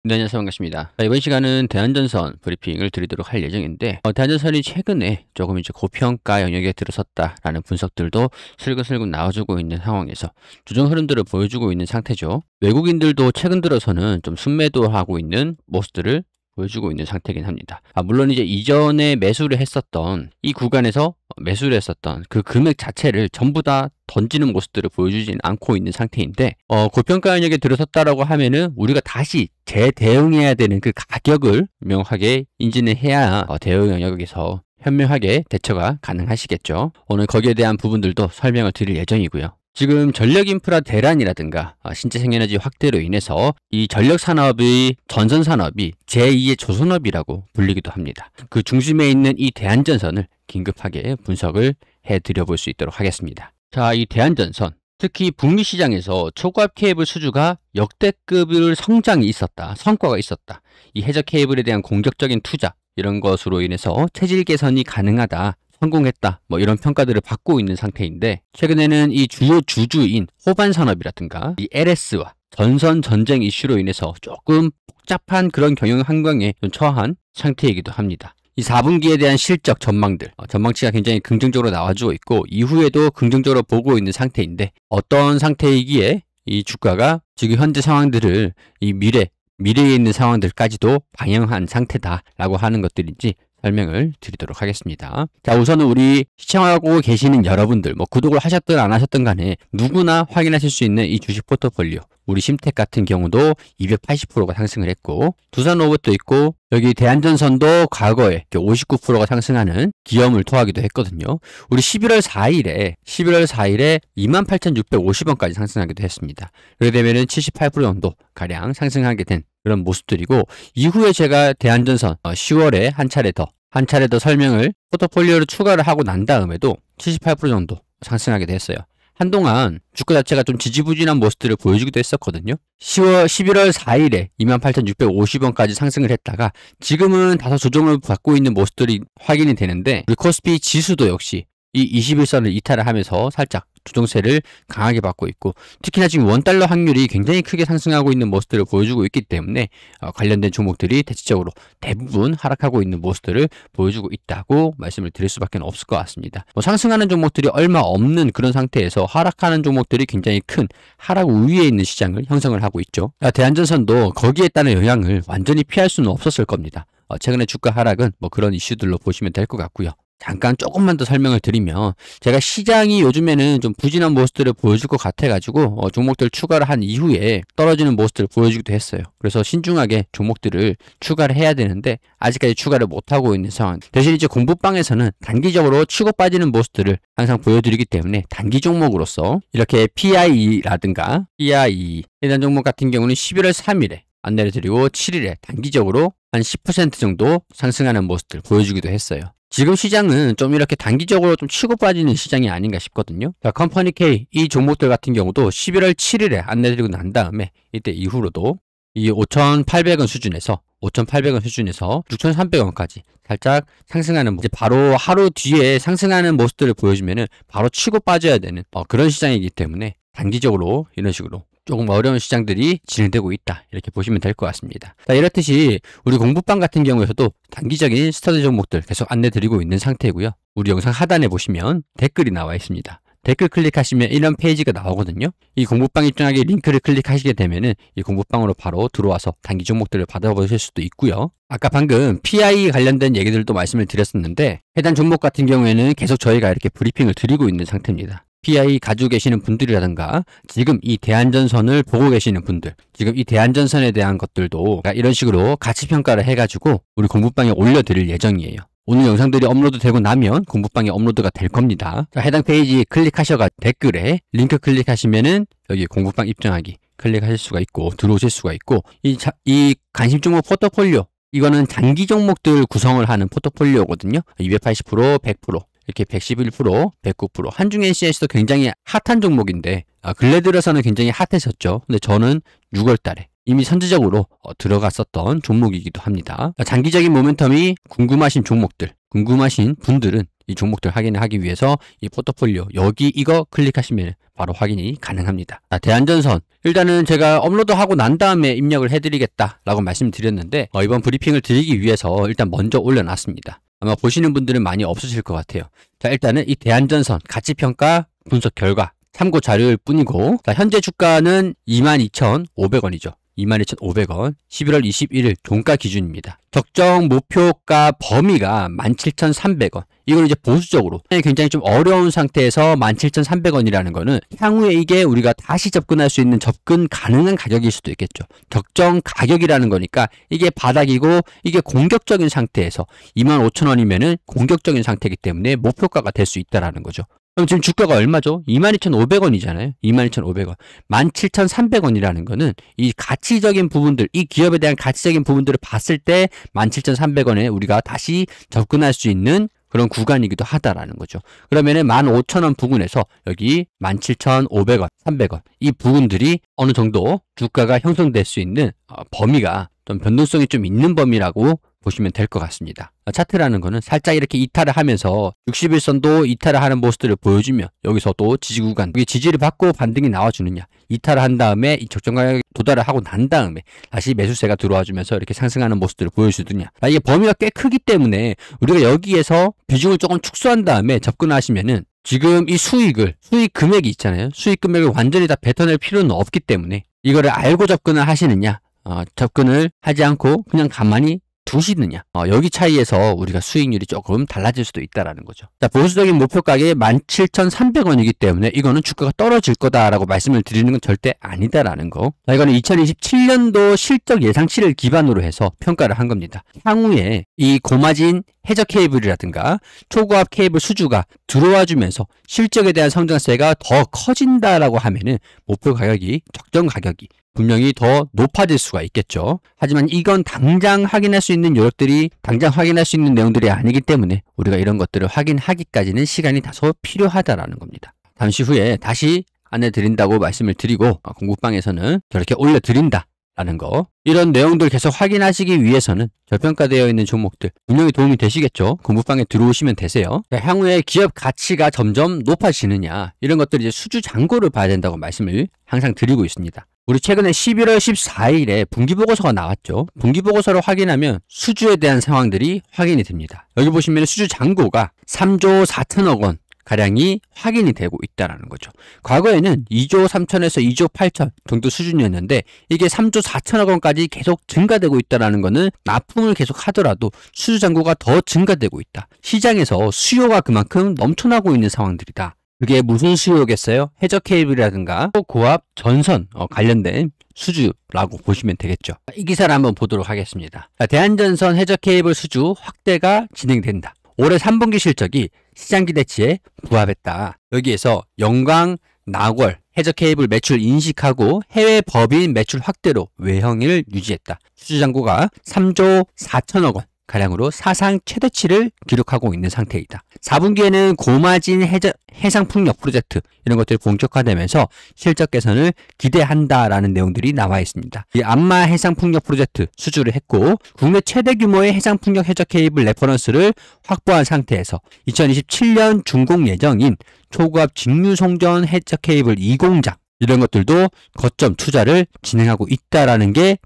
네, 안녕하세요. 반갑습니다. 이번 시간은 대한전선 브리핑을 드리도록 할 예정인데, 대한전선이 최근에 조금 이제 고평가 영역에 들어섰다라는 분석들도 슬근슬근 나와주고 있는 상황에서 조정 흐름들을 보여주고 있는 상태죠. 외국인들도 최근 들어서는 좀 순매도하고 있는 모습들을 보여주고 있는 상태긴 합니다. 물론 이제 이전에 매수를 했었던 이 구간에서 매수를 했었던 그 금액 자체를 전부 다 던지는 모습들을 보여주진 않고 있는 상태인데, 고평가 영역에 들어섰다라고 하면은 우리가 다시 재대응해야 되는 그 가격을 명확하게 인지는 해야 대응 영역에서 현명하게 대처가 가능하시겠죠. 오늘 거기에 대한 부분들도 설명을 드릴 예정이고요. 지금 전력인프라 대란이라든가 신재생에너지 확대로 인해서 이 전력산업의 전선산업이 제2의 조선업이라고 불리기도 합니다. 그 중심에 있는 이 대한전선을 긴급하게 분석을 해드려 볼 수 있도록 하겠습니다. 자, 이 대한전선, 특히 북미 시장에서 초고압 케이블 수주가 역대급을 성장이 있었다, 성과가 있었다. 이 해저 케이블에 대한 공격적인 투자, 이런 것으로 인해서 체질 개선이 가능하다, 성공했다, 이런 평가들을 받고 있는 상태인데, 최근에는 이 주요 주주인 호반 산업이라든가 이 LS와 전선 전쟁 이슈로 인해서 조금 복잡한 그런 경영 환경에 좀 처한 상태이기도 합니다. 이 4분기에 대한 실적 전망들, 전망치가 굉장히 긍정적으로 나와주고 있고 이후에도 긍정적으로 보고 있는 상태인데, 어떤 상태이기에 이 주가가 지금 현재 상황들을 이 미래에 있는 상황들까지도 방영한 상태다라고 하는 것들인지 설명을 드리도록 하겠습니다. 자, 우선은 우리 시청하고 계시는 여러분들, 구독을 하셨든 안 하셨든 간에 누구나 확인하실 수 있는 이 주식 포트폴리오, 우리 심택 같은 경우도 280%가 상승을 했고, 두산로봇도 있고, 여기 대한전선도 과거에 59%가 상승하는 기염을 토하기도 했거든요. 우리 11월 4일에 28,650원까지 상승하기도 했습니다. 그렇게 되면은 78% 정도 가량 상승하게 된 그런 모습들이고, 이후에 제가 대한전선 10월에 한 차례 더 설명을 포트폴리오로 추가를 하고 난 다음에도 78% 정도 상승하게 됐어요. 한동안 주가 자체가 좀 지지부진한 모습들을 보여주기도 했었거든요. 11월 4일에 28,650원까지 상승을 했다가 지금은 다소 조정을 받고 있는 모습들이 확인이 되는데, 우리 코스피 지수도 역시 이 21선을 이탈을 하면서 살짝 조정세를 강하게 받고 있고, 특히나 지금 원달러 확률이 굉장히 크게 상승하고 있는 모습들을 보여주고 있기 때문에 관련된 종목들이 대체적으로 대부분 하락하고 있는 모습들을 보여주고 있다고 말씀을 드릴 수밖에 없을 것 같습니다. 상승하는 종목들이 얼마 없는 그런 상태에서 하락하는 종목들이 굉장히 큰 하락 우위에 있는 시장을 형성을 하고 있죠. 대한전선도 거기에 따른 영향을 완전히 피할 수는 없었을 겁니다. 최근에 주가 하락은 그런 이슈들로 보시면 될 것 같고요. 잠깐 조금만 더 설명을 드리면, 제가 시장이 요즘에는 좀 부진한 모습들을 보여줄 것 같아가지고 종목들 추가를 한 이후에 떨어지는 모습들을 보여주기도 했어요. 그래서 신중하게 종목들을 추가를 해야 되는데 아직까지 추가를 못하고 있는 상황. 대신 이제 공부방에서는 단기적으로 치고 빠지는 모습들을 항상 보여드리기 때문에 단기 종목으로서 이렇게 PIE라든가 PIE 해당 종목 같은 경우는 11월 3일에 안내를 드리고 7일에 단기적으로 한 10% 정도 상승하는 모습들 보여주기도 했어요. 지금 시장은 좀 이렇게 단기적으로 좀 치고 빠지는 시장이 아닌가 싶거든요. 자, 컴퍼니 K 이 종목들 같은 경우도 11월 7일에 안내드리고 난 다음에 이때 이후로도 이 5,800원 수준에서 6,300원까지 살짝 상승하는 모습, 바로 하루 뒤에 상승하는 모습들을 보여주면은 바로 치고 빠져야 되는 그런 시장이기 때문에 단기적으로 이런 식으로 조금 어려운 시장들이 진행되고 있다, 이렇게 보시면 될 것 같습니다. 자, 이렇듯이 우리 공부방 같은 경우에서도 단기적인 스터디 종목들 계속 안내드리고 있는 상태고요. 우리 영상 하단에 보시면 댓글이 나와 있습니다. 댓글 클릭하시면 이런 페이지가 나오거든요. 이 공부방 입장하기 링크를 클릭하시게 되면은 이 공부방으로 바로 들어와서 단기 종목들을 받아보실 수도 있고요. 아까 방금 PI 관련된 얘기들도 말씀을 드렸었는데, 해당 종목 같은 경우에는 계속 저희가 이렇게 브리핑을 드리고 있는 상태입니다. PI 가지고 계시는 분들이라든가 지금 이 대한전선을 보고 계시는 분들, 지금 이 대한전선에 대한 것들도 이런 식으로 가치 평가를 해가지고 우리 공부방에 올려드릴 예정이에요. 오늘 영상들이 업로드 되고 나면 공부방에 업로드가 될 겁니다. 자, 해당 페이지 클릭하셔가 댓글에 링크 클릭하시면은 여기 공부방 입장하기 클릭하실 수가 있고 들어오실 수가 있고, 이 관심 종목 포트폴리오, 이거는 장기 종목들 구성을 하는 포트폴리오거든요. 280%, 100%. 이렇게 111%, 109%. 한중NC에서도 굉장히 핫한 종목인데 근래 들어서는 굉장히 핫했었죠. 근데 저는 6월 달에 이미 선제적으로 들어갔었던 종목이기도 합니다. 장기적인 모멘텀이 궁금하신 종목들, 궁금하신 분들은 이 종목들 확인을 하기 위해서 이 포트폴리오 여기 이거 클릭하시면 바로 확인이 가능합니다. 자, 대한전선 일단은 제가 업로드하고 난 다음에 입력을 해드리겠다라고 말씀드렸는데 이번 브리핑을 드리기 위해서 일단 먼저 올려놨습니다. 아마 보시는 분들은 많이 없으실 것 같아요. 자, 일단은 이 대한전선 가치평가 분석 결과 참고 자료일 뿐이고, 자, 현재 주가는 22,500원이죠. 22,500원 11월 21일 종가 기준입니다. 적정 목표가 범위가 17,300원. 이걸 이제 보수적으로 굉장히 좀 어려운 상태에서 17,300원이라는 거는 향후에 이게 우리가 다시 접근할 수 있는 접근 가능한 가격일 수도 있겠죠. 적정 가격이라는 거니까 이게 바닥이고 이게 공격적인 상태에서 25,000원이면은 공격적인 상태이기 때문에 목표가가 될 수 있다라는 거죠. 그럼 지금 주가가 얼마죠? 22,500원이잖아요. 22,500원. 17,300원이라는 거는 이 가치적인 부분들, 이 기업에 대한 가치적인 부분들을 봤을 때 17,300원에 우리가 다시 접근할 수 있는 그런 구간이기도 하다라는 거죠. 그러면은 15,000원 부근에서 여기 17,500원, 300원 이 부분들이 어느 정도 주가가 형성될 수 있는 범위가 좀 변동성이 좀 있는 범위라고 보시면 될 것 같습니다. 차트라는 거는 살짝 이렇게 이탈을 하면서 60일선도 이탈을 하는 모습들을 보여주면 여기서 또 지지 구간, 여기 지지를 받고 반등이 나와주느냐, 이탈을 한 다음에 이 적정 가격에 도달을 하고 난 다음에 다시 매수세가 들어와주면서 이렇게 상승하는 모습들을 보여주느냐. 이게 범위가 꽤 크기 때문에 우리가 여기에서 비중을 조금 축소한 다음에 접근하시면은 지금 이 수익 금액이 있잖아요. 수익 금액을 완전히 다 뱉어낼 필요는 없기 때문에 이거를 알고 접근을 하시느냐, 접근을 하지 않고 그냥 가만히 두시느냐, 여기 차이에서 우리가 수익률이 조금 달라질 수도 있다라는 거죠. 자, 보수적인 목표 가격이 17,300원이기 때문에 이거는 주가가 떨어질 거다라고 말씀을 드리는 건 절대 아니다라는 거. 자, 이거는 2027년도 실적 예상치를 기반으로 해서 평가를 한 겁니다. 향후에 이 고마진 해저 케이블이라든가 초고압 케이블 수주가 들어와 주면서 실적에 대한 성장세가 더 커진다라고 하면은 목표 가격이, 적정 가격이 분명히 더 높아질 수가 있겠죠. 하지만 이건 당장 확인할 수 있는 요력들이, 당장 확인할 수 있는 내용들이 아니기 때문에 우리가 이런 것들을 확인하기까지는 시간이 다소 필요하다라는 겁니다. 잠시 후에 다시 안내드린다고 말씀을 드리고, 공부방에서는 저렇게 올려드린다 라는 거, 이런 내용들 계속 확인하시기 위해서는 저평가되어 있는 종목들 분명히 도움이 되시겠죠. 공부방에 들어오시면 되세요. 향후에 기업 가치가 점점 높아지느냐, 이런 것들 이제 수주 잔고를 봐야 된다고 말씀을 항상 드리고 있습니다. 우리 최근에 11월 14일에 분기보고서가 나왔죠. 분기보고서를 확인하면 수주에 대한 상황들이 확인이 됩니다. 여기 보시면 수주 잔고가 3조 4천억 원 가량이 확인이 되고 있다는 거죠. 과거에는 2조 3천에서 2조 8천 정도 수준이었는데 이게 3조 4천억 원까지 계속 증가되고 있다는 거는 납품을 계속 하더라도 수주 잔고가 더 증가되고 있다. 시장에서 수요가 그만큼 넘쳐나고 있는 상황들이다. 그게 무슨 수요겠어요? 해저 케이블이라든가 고압 전선 관련된 수주라고 보시면 되겠죠. 이 기사를 한번 보도록 하겠습니다. 대한전선 해저 케이블 수주 확대가 진행된다. 올해 3분기 실적이 시장 기대치에 부합했다. 여기에서 영광, 나궐, 해저 케이블 매출 인식하고 해외 법인 매출 확대로 외형을 유지했다. 수주 잔고가 3조 4천억 원 가량으로 사상 최대치를 기록하고 있는 상태이다. 4분기에는 고마진 해상풍력 프로젝트 이런 것들이 본격화되면서 실적 개선을 기대한다라는 내용들이 나와 있습니다. 이 안마 해상풍력 프로젝트 수주를 했고 국내 최대 규모의 해상풍력 해저 케이블 레퍼런스를 확보한 상태에서 2027년 준공 예정인 초고압 직류송전 해저 케이블 2공장 이런 것들도 거점 투자를 진행하고 있다라는 게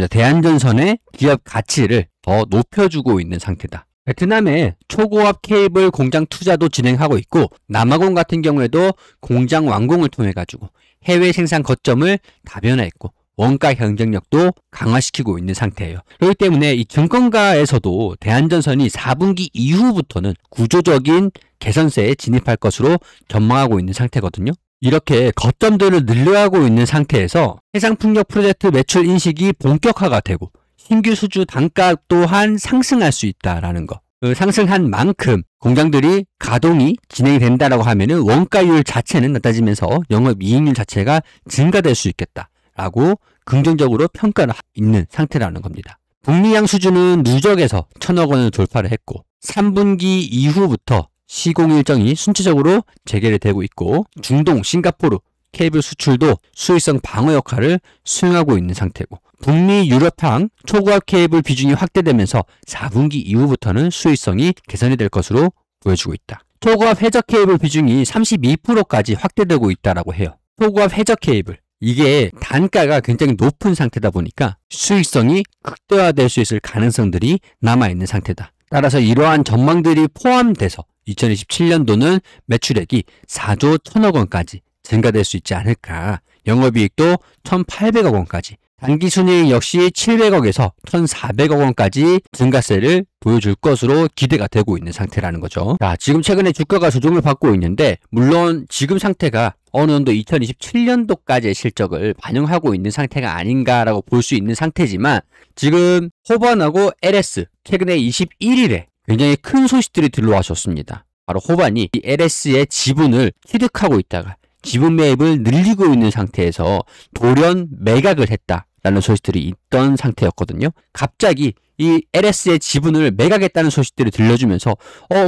대한전선의 기업 가치를 더 높여주고 있는 상태다. 베트남에 초고압 케이블 공장 투자도 진행하고 있고 남아공 같은 경우에도 공장 완공을 통해 가지고 해외 생산 거점을 다변화했고 원가 경쟁력도 강화시키고 있는 상태예요. 그렇기 때문에 이 증권가에서도 대한전선이 4분기 이후부터는 구조적인 개선세에 진입할 것으로 전망하고 있는 상태거든요. 이렇게 거점들을 늘려가고 있는 상태에서 해상풍력 프로젝트 매출 인식이 본격화가 되고 신규 수주 단가 또한 상승할 수 있다라는 거. 상승한 만큼 공장들이 가동이 진행이 된다라고 하면은 원가율 자체는 낮아지면서 영업이익률 자체가 증가될 수 있겠다라고 긍정적으로 평가를 있는 상태라는 겁니다. 북미양 수주는 누적에서 1,000억 원을 돌파를 했고 3분기 이후부터 시공 일정이 순차적으로 재개를 되고 있고 중동, 싱가포르 케이블 수출도 수익성 방어 역할을 수행하고 있는 상태고 북미 유럽항 초고압 케이블 비중이 확대되면서 4분기 이후부터는 수익성이 개선이 될 것으로 보여주고 있다. 초고압 회적 케이블 비중이 32%까지 확대되고 있다라고 해요. 초고압 회적 케이블. 이게 단가가 굉장히 높은 상태다 보니까 수익성이 극대화될 수 있을 가능성들이 남아있는 상태다. 따라서 이러한 전망들이 포함돼서 2027년도는 매출액이 4조 1천억 원까지 증가될 수 있지 않을까. 영업이익도 1,800억 원까지. 당기순이익 역시 700억에서 1,400억 원까지 증가세를 보여줄 것으로 기대가 되고 있는 상태라는 거죠. 자, 지금 최근에 주가가 조정을 받고 있는데 물론 지금 상태가 어느 정도 2027년도까지의 실적을 반영하고 있는 상태가 아닌가라고 볼 수 있는 상태지만 지금 호반하고 LS 최근에 21일에 굉장히 큰 소식들이 들러와줬습니다. 바로 호반이 이 LS의 지분을 취득하고 있다가 지분 매입을 늘리고 있는 상태에서 돌연 매각을 했다라는 소식들이 있던 상태였거든요. 갑자기 이 LS의 지분을 매각했다는 소식들이 들려주면서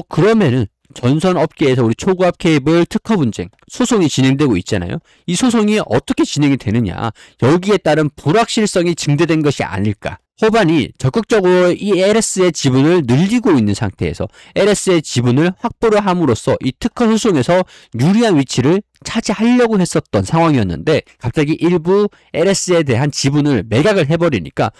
그러면은 전선 업계에서 우리 초고압 케이블 특허 분쟁 소송이 진행되고 있잖아요. 이 소송이 어떻게 진행이 되느냐, 여기에 따른 불확실성이 증대된 것이 아닐까. 호반이 적극적으로 이 LS의 지분을 늘리고 있는 상태에서 LS의 지분을 확보를 함으로써 이 특허 소송에서 유리한 위치를 차지하려고 했었던 상황이었는데 갑자기 일부 LS에 대한 지분을 매각을 해버리니까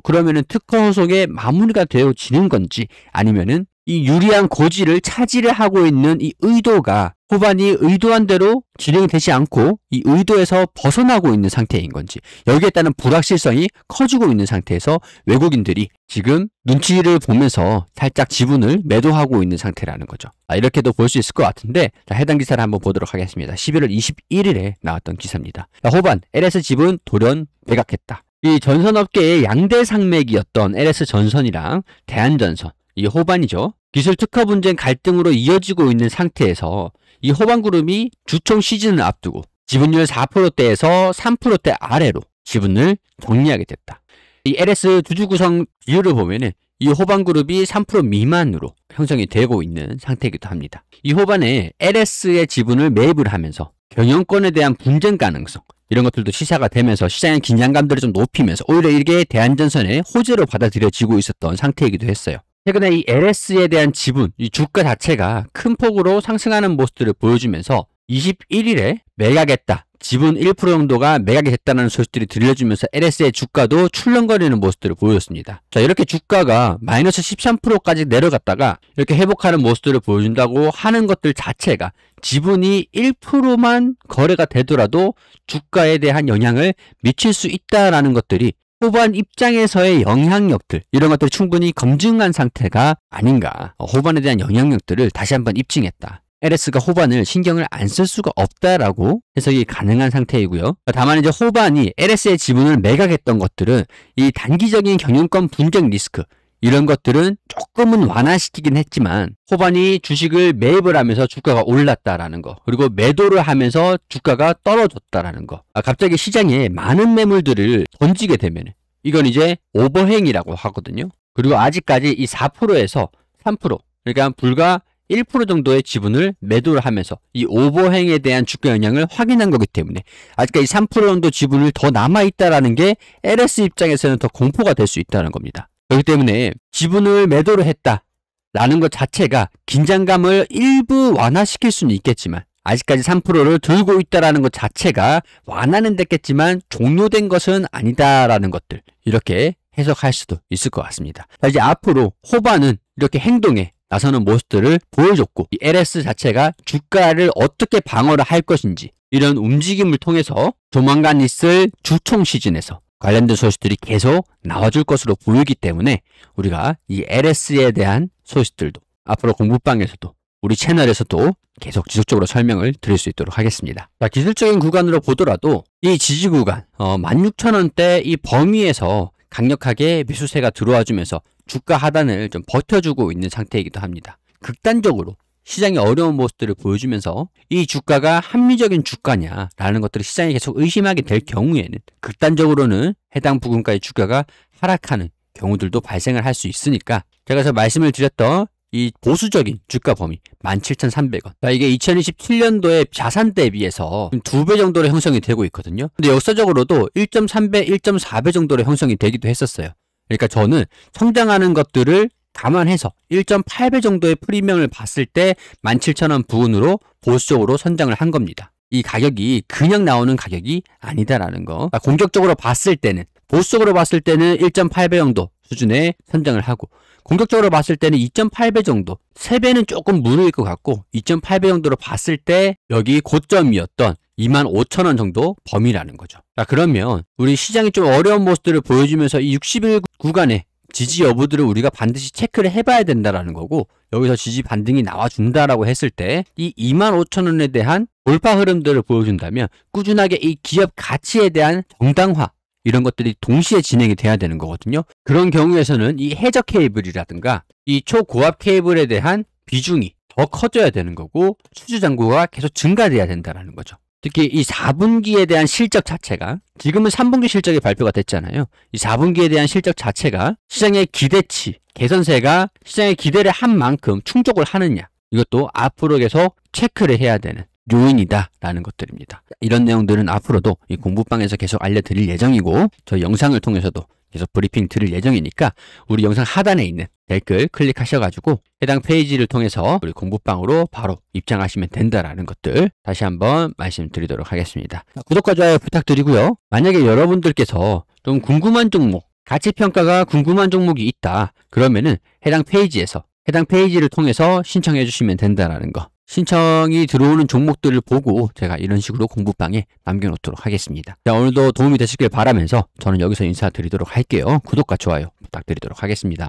그러면은 특허 소송의 마무리가 되어지는 건지 아니면은 이 유리한 고지를 차지를 하고 있는 이 의도가 호반이 의도한 대로 진행이 되지 않고 이 의도에서 벗어나고 있는 상태인 건지, 여기에 따른 불확실성이 커지고 있는 상태에서 외국인들이 지금 눈치를 보면서 살짝 지분을 매도하고 있는 상태라는 거죠. 이렇게도 볼 수 있을 것 같은데, 해당 기사를 한번 보도록 하겠습니다. 11월 21일에 나왔던 기사입니다. 호반, LS 지분 돌연 매각했다. 이 전선업계의 양대 산맥이었던 LS 전선이랑 대한전선, 이 호반이죠. 기술 특허 분쟁 갈등으로 이어지고 있는 상태에서 이 호반그룹이 주총 시즌을 앞두고 지분율 4%대에서 3%대 아래로 지분을 정리하게 됐다. 이 LS 주주 구성 비율을 보면은 이 호반그룹이 3% 미만으로 형성이 되고 있는 상태이기도 합니다. 이 호반에 LS의 지분을 매입을 하면서 경영권에 대한 분쟁 가능성, 이런 것들도 시사가 되면서 시장의 긴장감들을 좀 높이면서 오히려 이게 대한전선의 호재로 받아들여지고 있었던 상태이기도 했어요. 최근에 이 LS에 대한 지분, 이 주가 자체가 큰 폭으로 상승하는 모습들을 보여주면서 21일에 매각했다, 지분 1% 정도가 매각이 됐다는 소식들이 들려주면서 LS의 주가도 출렁거리는 모습들을 보여줬습니다. 자, 이렇게 주가가 마이너스 13%까지 내려갔다가 이렇게 회복하는 모습들을 보여준다고 하는 것들 자체가 지분이 1%만 거래가 되더라도 주가에 대한 영향을 미칠 수 있다라는 것들이 호반 입장에서의 영향력들, 이런 것들을 충분히 검증한 상태가 아닌가. 호반에 대한 영향력들을 다시 한번 입증했다. LS가 호반을 신경을 안 쓸 수가 없다라고 해석이 가능한 상태이고요. 다만 이제 호반이 LS의 지분을 매각했던 것들은 이 단기적인 경영권 분쟁 리스크, 이런 것들은 조금은 완화시키긴 했지만 호반이 주식을 매입을 하면서 주가가 올랐다라는 거, 그리고 매도를 하면서 주가가 떨어졌다라는 거, 갑자기 시장에 많은 매물들을 던지게 되면 이건 이제 오버행이라고 하거든요. 그리고 아직까지 이 4%에서 3%, 그러니까 불과 1% 정도의 지분을 매도를 하면서 이 오버행에 대한 주가 영향을 확인한 거기 때문에 아직까지 3% 정도 지분을 더 남아있다라는 게 LS 입장에서는 더 공포가 될 수 있다는 겁니다. 그렇기 때문에 지분을 매도를 했다라는 것 자체가 긴장감을 일부 완화시킬 수는 있겠지만 아직까지 3%를 들고 있다라는 것 자체가 완화는 됐겠지만 종료된 것은 아니다라는 것들, 이렇게 해석할 수도 있을 것 같습니다. 자, 이제 앞으로 호반은 이렇게 행동에 나서는 모습들을 보여줬고 이 LS 자체가 주가를 어떻게 방어를 할 것인지 이런 움직임을 통해서 조만간 있을 주총 시즌에서 관련된 소식들이 계속 나와줄 것으로 보이기 때문에 우리가 이 LS에 대한 소식들도 앞으로 공부방에서도 우리 채널에서도 계속 지속적으로 설명을 드릴 수 있도록 하겠습니다. 자, 기술적인 구간으로 보더라도 이 지지 구간 16,000원대 이 범위에서 강력하게 매수세가 들어와 주면서 주가 하단을 좀 버텨주고 있는 상태이기도 합니다. 극단적으로 시장이 어려운 모습들을 보여주면서 이 주가가 합리적인 주가냐라는 것들을 시장이 계속 의심하게 될 경우에는 극단적으로는 해당 부근까지 주가가 하락하는 경우들도 발생을 할 수 있으니까 제가 그래서 말씀을 드렸던 이 보수적인 주가 범위 17,300원. 이게 2027년도에 자산 대비해서 2배 정도로 형성이 되고 있거든요. 근데 역사적으로도 1.3배, 1.4배 정도로 형성이 되기도 했었어요. 그러니까 저는 성장하는 것들을 감안해서 1.8배 정도의 프리미엄을 봤을 때 17,000원 부근으로 보수적으로 선정을 한 겁니다. 이 가격이 그냥 나오는 가격이 아니다라는 거. 공격적으로 봤을 때는, 보수적으로 봤을 때는 1.8배 정도 수준에 선정을 하고, 공격적으로 봤을 때는 2.8배 정도, 3배는 조금 무리일 것 같고 2.8배 정도로 봤을 때 여기 고점이었던 25,000원 정도 범위라는 거죠. 자, 그러면 우리 시장이 좀 어려운 모습들을 보여주면서 이 60일 구간에 지지 여부들을 우리가 반드시 체크를 해봐야 된다라는 거고, 여기서 지지 반등이 나와준다라고 했을 때 이 25,000원에 대한 돌파 흐름들을 보여준다면 꾸준하게 이 기업 가치에 대한 정당화, 이런 것들이 동시에 진행이 돼야 되는 거거든요. 그런 경우에서는 이 해저 케이블이라든가 이 초고압 케이블에 대한 비중이 더 커져야 되는 거고, 수주 잔고가 계속 증가돼야 된다는 거죠. 특히 이 4분기에 대한 실적 자체가, 지금은 3분기 실적이 발표가 됐잖아요. 이 4분기에 대한 실적 자체가 시장의 기대치, 개선세가 시장의 기대를 한 만큼 충족을 하느냐, 이것도 앞으로 계속 체크를 해야 되는 요인이다라는 것들입니다. 이런 내용들은 앞으로도 이 공부방에서 계속 알려드릴 예정이고, 저희 영상을 통해서도 계속 브리핑 드릴 예정이니까 우리 영상 하단에 있는 댓글 클릭하셔가지고 해당 페이지를 통해서 우리 공부방으로 바로 입장하시면 된다라는 것들 다시 한번 말씀드리도록 하겠습니다. 구독과 좋아요 부탁드리고요. 만약에 여러분들께서 좀 궁금한 종목, 가치평가가 궁금한 종목이 있다 그러면은 해당 페이지에서 해당 페이지를 통해서 신청해 주시면 된다라는 거, 신청이 들어오는 종목들을 보고 제가 이런 식으로 공부방에 남겨놓도록 하겠습니다. 자, 오늘도 도움이 되시길 바라면서 저는 여기서 인사드리도록 할게요. 구독과 좋아요 부탁드리도록 하겠습니다.